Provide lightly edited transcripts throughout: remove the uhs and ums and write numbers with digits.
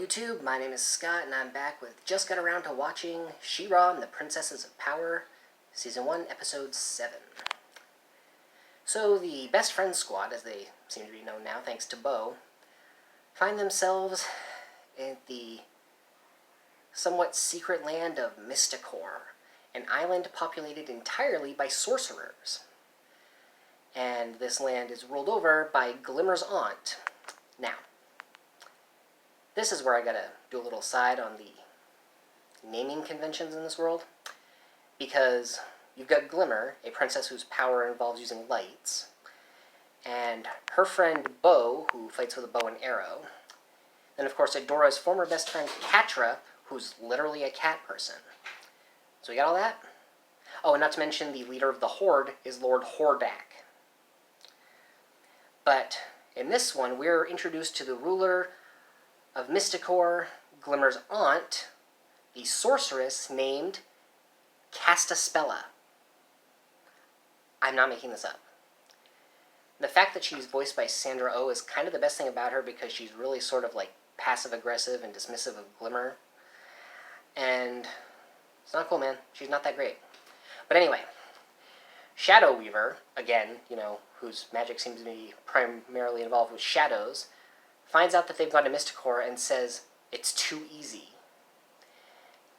YouTube, my name is Scott, and I'm back with just got around to watching She-Ra and the Princesses of Power, Season 1, Episode 7. So the Best Friends Squad, as they seem to be known now, thanks to Bo, find themselves in the somewhat secret land of Mysticor, an island populated entirely by sorcerers. And this land is ruled over by Glimmer's aunt. Now, this is where I gotta do a little side on the naming conventions in this world, because you've got Glimmer, a princess whose power involves using lights, and her friend Bo, who fights with a bow and arrow. Then, of course, Adora's former best friend Catra, who's literally a cat person. So we got all that? Oh, and not to mention the leader of the Horde is Lord Hordak. But in this one, we're introduced to the ruler of Mysticor, Glimmer's aunt, the sorceress named Castaspella. I'm not making this up. The fact that she's voiced by Sandra Oh is kind of the best thing about her, because she's really sort of like passive-aggressive and dismissive of Glimmer. And it's not cool, man. She's not that great. But anyway, Shadow Weaver, again, whose magic seems to be primarily involved with shadows, finds out that they've gone to Mysticor and says, it's too easy.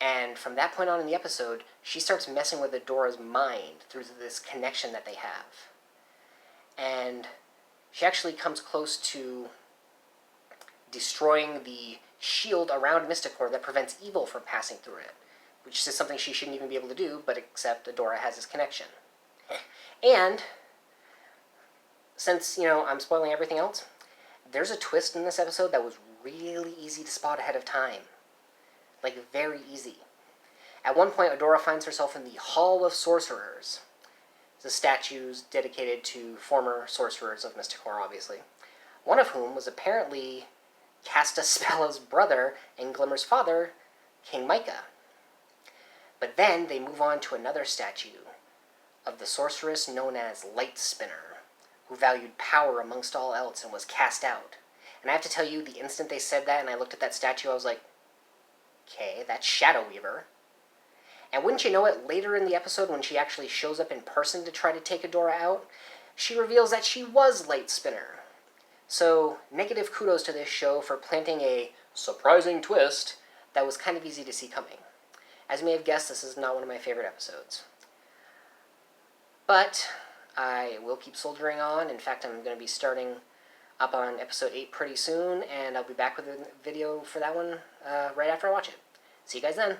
And from that point on in the episode, she starts messing with Adora's mind through this connection that they have. And she actually comes close to destroying the shield around Mysticor that prevents evil from passing through it, which is something she shouldn't even be able to do, but except Adora has this connection. And since, I'm spoiling everything else, there's a twist in this episode that was really easy to spot ahead of time. Like, very easy. At one point, Adora finds herself in the Hall of Sorcerers. The statues dedicated to former sorcerers of Mysticor, obviously. One of whom was apparently Castaspella's brother and Glimmer's father, King Micah. But then they move on to another statue of the sorceress known as Light Spinner, who valued power amongst all else and was cast out. And I have to tell you, the instant they said that and I looked at that statue, I was like, okay, that's Shadow Weaver. And wouldn't you know it, later in the episode, when she actually shows up in person to try to take Adora out, she reveals that she was Light Spinner. So, negative kudos to this show for planting a surprising twist that was kind of easy to see coming. As you may have guessed, this is not one of my favorite episodes. But I will keep soldiering on. In fact, I'm going to be starting up on episode 8 pretty soon, and I'll be back with a video for that one right after I watch it. See you guys then.